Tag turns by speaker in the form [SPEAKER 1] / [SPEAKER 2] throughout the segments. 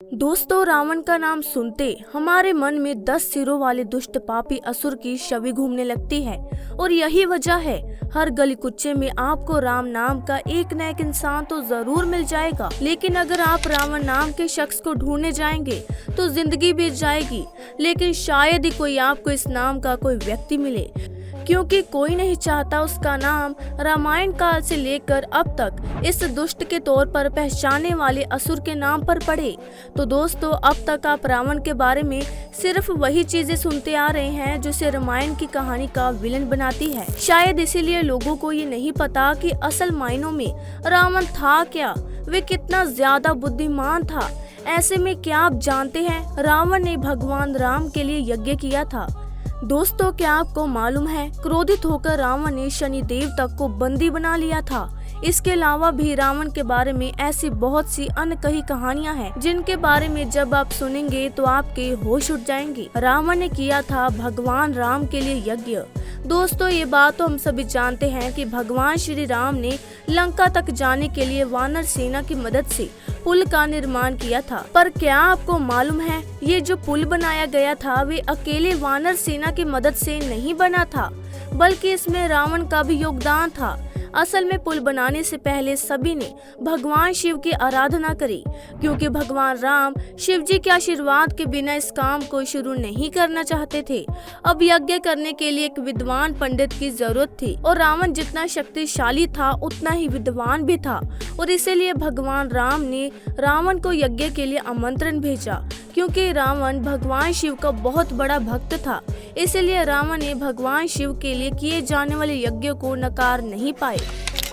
[SPEAKER 1] दोस्तों, रावण का नाम सुनते हमारे मन में 10 सिरों वाले दुष्ट पापी असुर की छवि घूमने लगती है। और यही वजह है, हर गली कुच्चे में आपको राम नाम का एक न एक इंसान तो जरूर मिल जाएगा। लेकिन अगर आप रावण नाम के शख्स को ढूंढने जाएंगे तो जिंदगी बीत जाएगी, लेकिन शायद ही कोई आपको इस नाम का कोई व्यक्ति मिले, क्योंकि कोई नहीं चाहता उसका नाम रामायण काल से लेकर अब तक इस दुष्ट के तौर पर पहचाने वाले असुर के नाम पर पड़े। तो दोस्तों, अब तक आप रावण के बारे में सिर्फ वही चीजें सुनते आ रहे हैं जो इसे रामायण की कहानी का विलन बनाती है। शायद इसीलिए लोगों को ये नहीं पता कि असल मायनों में रावण था क्या, वे कितना ज्यादा बुद्धिमान था। ऐसे में क्या आप जानते हैं, रावण ने भगवान राम के लिए यज्ञ किया था। दोस्तों, क्या आपको मालूम है, क्रोधित होकर रावण ने शनि देवता को बंदी बना लिया था। इसके अलावा भी रावण के बारे में ऐसी बहुत सी अनकही कहानियां हैं, जिनके बारे में जब आप सुनेंगे तो आपके होश उड़ जाएंगे। रावण ने किया था भगवान राम के लिए यज्ञ। दोस्तों, ये बात तो हम सभी जानते हैं कि भगवान श्री राम ने लंका तक जाने के लिए वानर सेना की मदद से पुल का निर्माण किया था। पर क्या आपको मालूम है, ये जो पुल बनाया गया था वे अकेले वानर सेना की मदद से नहीं बना था, बल्कि इसमें रावण का भी योगदान था। असल में पुल बनाने से पहले सभी ने भगवान शिव की आराधना करी, क्योंकि भगवान राम शिव जी के आशीर्वाद के बिना इस काम को शुरू नहीं करना चाहते थे। अब यज्ञ करने के लिए एक विद्वान पंडित की जरूरत थी, और रावण जितना शक्तिशाली था उतना ही विद्वान भी था। और इसीलिए भगवान राम ने रावण को यज्ञ के लिए आमंत्रण भेजा, क्योंकि रावण भगवान शिव का बहुत बड़ा भक्त था। इसलिए रावण ने भगवान शिव के लिए किए जाने वाले यज्ञ को नकार नहीं पाए,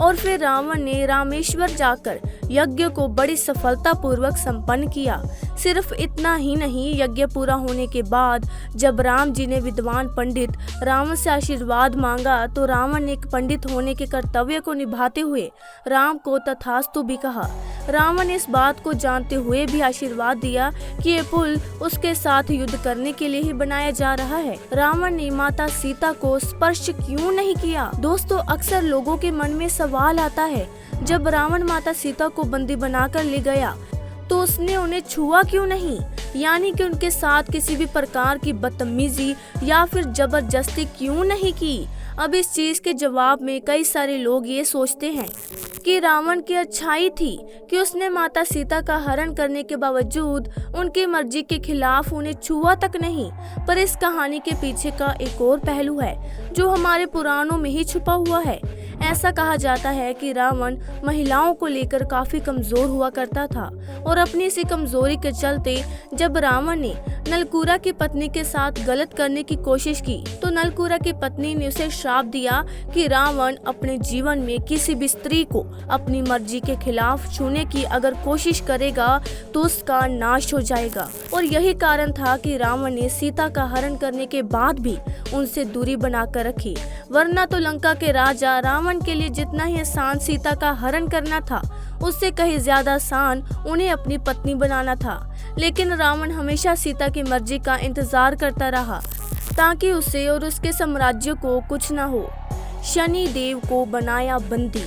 [SPEAKER 1] और फिर रावण ने रामेश्वर जाकर यज्ञ को बड़ी सफलता पूर्वक संपन्न किया। सिर्फ इतना ही नहीं, यज्ञ पूरा होने के बाद जब राम जी ने विद्वान पंडित रावण से आशीर्वाद मांगा, तो रावण ने एक पंडित होने के कर्तव्य को निभाते हुए राम को तथास्तु भी कहा। रावण ने इस बात को जानते हुए भी आशीर्वाद दिया कि ये पुल उसके साथ युद्ध करने के लिए ही बनाया जा रहा है। रावण ने माता सीता को स्पर्श क्यों नहीं किया? दोस्तों, अक्सर लोगों के मन में सवाल आता है, जब रावण माता सीता को बंदी बनाकर ले गया तो उसने उन्हें छुआ क्यों नहीं, यानी कि उनके साथ किसी भी प्रकार की बदतमीजी या फिर जबरदस्ती क्यों नहीं की? अब इस चीज के जवाब में कई सारे लोग ये सोचते हैं कि रावण की अच्छाई थी कि उसने माता सीता का हरण करने के बावजूद उनकी मर्जी के खिलाफ उन्हें छुआ तक नहीं। पर इस कहानी के पीछे का एक और पहलू है जो हमारे पुराणों में ही छुपा हुआ है। ऐसा कहा जाता है कि रावण महिलाओं को लेकर काफी कमजोर हुआ करता था, और अपनी इसी कमजोरी के चलते जब रावण ने नलकूरा की पत्नी के साथ गलत करने की कोशिश की, तो नलकूरा की पत्नी ने उसे श्राप दिया कि रावण अपने जीवन में किसी भी स्त्री को अपनी मर्जी के खिलाफ छूने की अगर कोशिश करेगा तो उसका नाश हो जाएगा। और यही कारण था कि रावण ने सीता का हरण करने के बाद भी उनसे दूरी बनाकर रखी, वरना तो लंका के राजा रावण के लिए जितना ही आसान सीता का हरण करना था, उससे कहीं ज्यादा आसान उन्हें अपनी पत्नी बनाना था। लेकिन रावण हमेशा सीता की मर्जी का इंतजार करता रहा, ताकि उसे और उसके साम्राज्य को कुछ न हो। शनि देव को बनाया बंदी।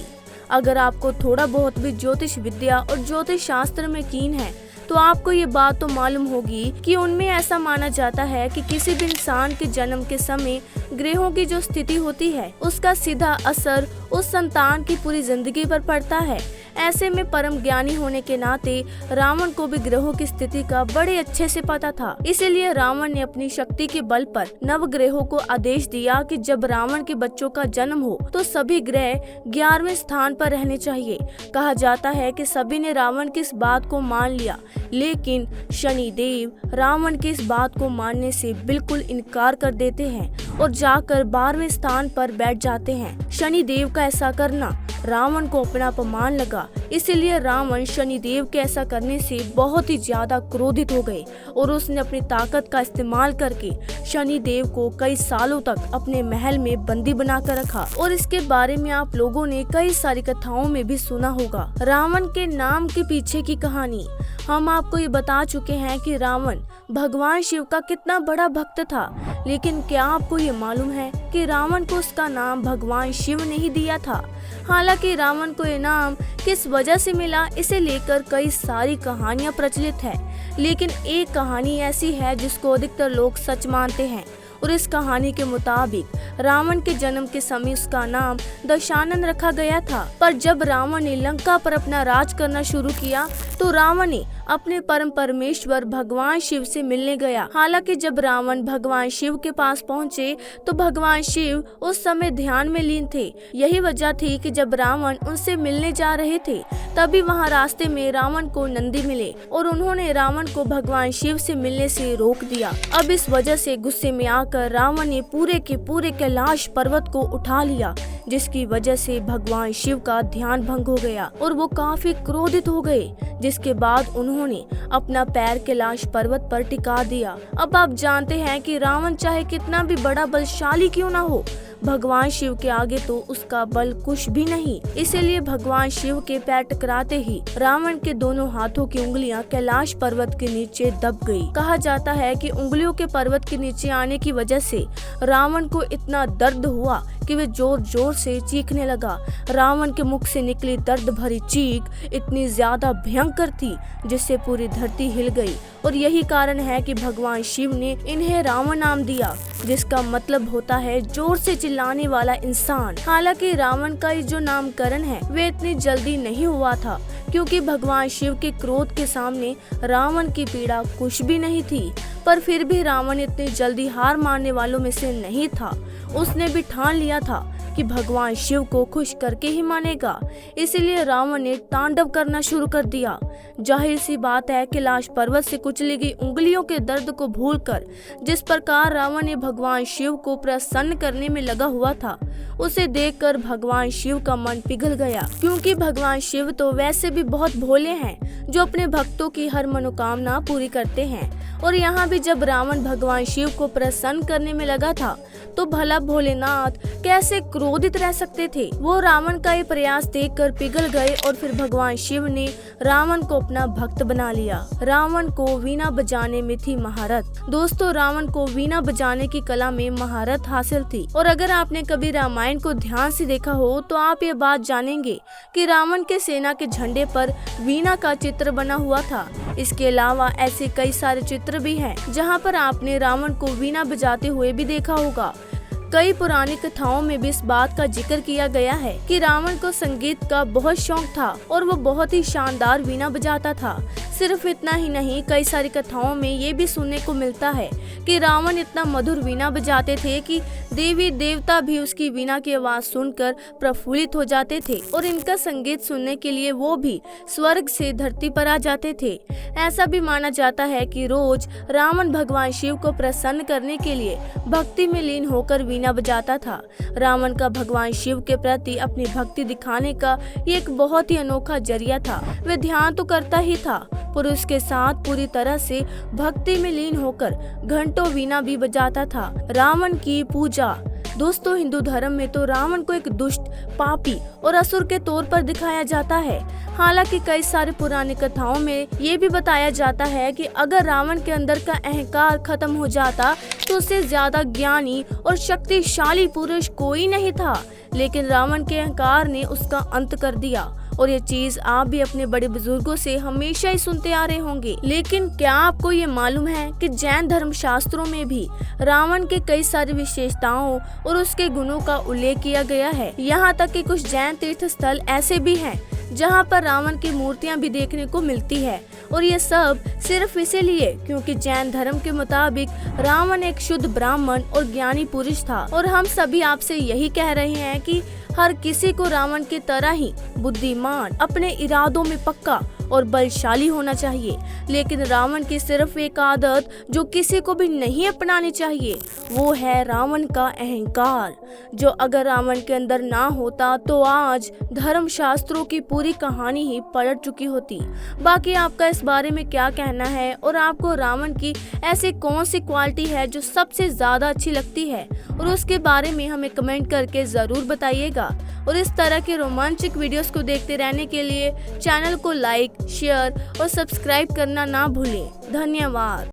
[SPEAKER 1] अगर आपको थोड़ा बहुत भी ज्योतिष विद्या और ज्योतिष शास्त्र में कीन है, तो आपको ये बात तो मालूम होगी कि उनमें ऐसा माना जाता है कि किसी भी इंसान के जन्म के समय ग्रहों की जो स्थिति होती है, उसका सीधा असर उस संतान की पूरी जिंदगी पर पड़ता है। ऐसे में परम ज्ञानी होने के नाते रावण को भी ग्रहों की स्थिति का बड़े अच्छे से पता था। इसीलिए रावण ने अपनी शक्ति के बल पर नव ग्रहों को आदेश दिया कि जब रावण के बच्चों का जन्म हो तो सभी ग्रह 11वें स्थान पर रहने चाहिए। कहा जाता है कि सभी ने रावण की इस बात को मान लिया, लेकिन शनि देव रावण की इस बात को मानने से बिल्कुल इनकार कर देते हैं और जाकर 12वें स्थान पर बैठ जाते हैं। शनि देव का ऐसा करना रावण को अपना अपमान लगा, इसीलिए रावण शनि देव के ऐसा करने से बहुत ही ज्यादा क्रोधित हो गए, और उसने अपनी ताकत का इस्तेमाल करके शनि देव को कई सालों तक अपने महल में बंदी बनाकर रखा। और इसके बारे में आप लोगों ने कई सारी कथाओं में भी सुना होगा। रावण के नाम के पीछे की कहानी हम आपको ये बता चुके हैं कि रावण भगवान शिव का कितना बड़ा भक्त था, लेकिन क्या आपको ये मालूम है कि रावण को उसका नाम भगवान शिव ने ही दिया था? हालांकि रावण को ये नाम किस वजह से मिला, इसे लेकर कई सारी कहानियां प्रचलित है, लेकिन एक कहानी ऐसी है जिसको अधिकतर लोग सच मानते हैं और इस कहानी के मुताबिक रावण के जन्म के समय उसका नाम दशानन रखा गया था। पर जब रावण ने लंका पर अपना राज करना शुरू किया तो रावण ने अपने परम परमेश्वर भगवान शिव से मिलने गया। हालांकि जब रावण भगवान शिव के पास पहुंचे तो भगवान शिव उस समय ध्यान में लीन थे। यही वजह थी कि जब रावण उनसे मिलने जा रहे थे तभी वहां रास्ते में रावण को नंदी मिले और उन्होंने रावण को भगवान शिव से मिलने से रोक दिया। अब इस वजह से गुस्से में आकर रावण ने पूरे के पूरे कैलाश पर्वत को उठा लिया, जिसकी वजह से भगवान शिव का ध्यान भंग हो गया और वो काफी क्रोधित हो गए, जिसके बाद उन्होंने अपना पैर कैलाश पर्वत पर टिका दिया। अब आप जानते हैं कि रावण चाहे कितना भी बड़ा बलशाली क्यों ना हो, भगवान शिव के आगे तो उसका बल कुछ भी नहीं। इसीलिए भगवान शिव के पैर टकराते ही रावण के दोनों हाथों की उंगलियां कैलाश पर्वत के नीचे दब गई। कहा जाता है कि उंगलियों के पर्वत के नीचे आने की वजह से रावण को इतना दर्द हुआ कि वे जोर जोर से चीखने लगा। रावण के मुख से निकली दर्द भरी चीख इतनी ज्यादा भयंकर थी जिससे पूरी धरती हिल गई और यही कारण है कि भगवान शिव ने इन्हें रावण नाम दिया, जिसका मतलब होता है जोर से चिल्लाने वाला इंसान। हालांकि रावण का ये जो नामकरण है वे इतनी जल्दी नहीं हुआ था, क्योंकि भगवान शिव के क्रोध के सामने रावण की पीड़ा कुछ भी नहीं थी। पर फिर भी रावण इतनी जल्दी हार मानने वालों में से नहीं था। उसने भी ठान लिया था कि भगवान शिव को खुश करके ही मानेगा। इसीलिए रावण ने तांडव करना शुरू कर दिया। जाहिर सी बात है, कैलाश पर्वत से कुचली गई उंगलियों के दर्द को भूलकर जिस प्रकार रावण ने भगवान शिव को प्रसन्न करने में लगा हुआ था, उसे देखकर भगवान शिव का मन पिघल गया। क्योंकि भगवान शिव तो वैसे भी बहुत भोले हैं, जो अपने भक्तों की हर मनोकामना पूरी करते हैं। और यहाँ भी जब रावण भगवान शिव को प्रसन्न करने में लगा था तो भला भोलेनाथ कैसे क्रोधित रह सकते थे। वो रावण का ये प्रयास देखकर पिघल गए और फिर भगवान शिव ने रावण को अपना भक्त बना लिया। रावण को वीणा बजाने में थी महारत। दोस्तों, रावण को वीणा बजाने की कला में महारत हासिल थी। और अगर आपने कभी रामायण को ध्यान से देखा हो तो आप ये बात जानेंगे कि रावण के सेना के झंडे पर वीणा का चित्र बना हुआ था। इसके अलावा ऐसे कई सारे चित्र भी हैं जहाँ पर आपने रावण को वीणा बजाते हुए भी देखा होगा। कई पुरानी कथाओं में भी इस बात का जिक्र किया गया है कि रावण को संगीत का बहुत शौक था और वो बहुत ही शानदार वीणा बजाता था। सिर्फ इतना ही नहीं, कई सारी कथाओं में ये भी सुनने को मिलता है कि रावण इतना मधुर वीणा बजाते थे कि देवी देवता भी उसकी वीणा की आवाज सुनकर प्रफुल्लित हो जाते थे और इनका संगीत सुनने के लिए वो भी स्वर्ग से धरती पर आ जाते थे। ऐसा भी माना जाता है कि रोज रावण भगवान शिव को प्रसन्न करने के लिए भक्ति में लीन होकर वीणा बजाता था। रावण का भगवान शिव के प्रति अपनी भक्ति दिखाने का ये एक बहुत ही अनोखा जरिया था। वह ध्यान तो करता ही था पर उसके साथ पूरी तरह से भक्ति में लीन होकर घंटों वीणा भी बजाता था। रावण की पूजा। दोस्तों, हिंदू धर्म में तो रावण को एक दुष्ट, पापी और असुर के तौर पर दिखाया जाता है। हालांकि कई सारे पुरानी कथाओं में ये भी बताया जाता है कि अगर रावण के अंदर का अहंकार खत्म हो जाता तो उससे ज्यादा ज्ञानी और शक्तिशाली पुरुष कोई नहीं था, लेकिन रावण के अहंकार ने उसका अंत कर दिया। और ये चीज आप भी अपने बड़े बुजुर्गों से हमेशा ही सुनते आ रहे होंगे। लेकिन क्या आपको ये मालूम है कि जैन धर्म शास्त्रों में भी रावण के कई सारी विशेषताओं और उसके गुणों का उल्लेख किया गया है। यहाँ तक कि कुछ जैन तीर्थ स्थल ऐसे भी हैं जहाँ पर रावण की मूर्तियाँ भी देखने को मिलती है। और ये सब सिर्फ इसीलिए क्योंकि जैन धर्म के मुताबिक रावण एक शुद्ध ब्राह्मण और ज्ञानी पुरुष था। और हम सभी आपसे यही कह रहे हैं कि हर किसी को रावण की तरह ही बुद्धिमान, अपने इरादों में पक्का और बलशाली होना चाहिए। लेकिन रावण की सिर्फ एक आदत जो किसी को भी नहीं अपनानी चाहिए, वो है रावण का अहंकार, जो अगर रावण के अंदर ना होता तो आज धर्म शास्त्रों की पूरी कहानी ही पलट चुकी होती। बाकी आपका इस बारे में क्या कहना है और आपको रावण की ऐसी कौन सी क्वालिटी है जो सबसे ज्यादा अच्छी लगती है, और उसके बारे में हमें कमेंट करके जरूर बताइएगा। और इस तरह के रोमांचक वीडियोस को देखते रहने के लिए चैनल को लाइक, शेयर और सब्सक्राइब करना ना भूलें। धन्यवाद।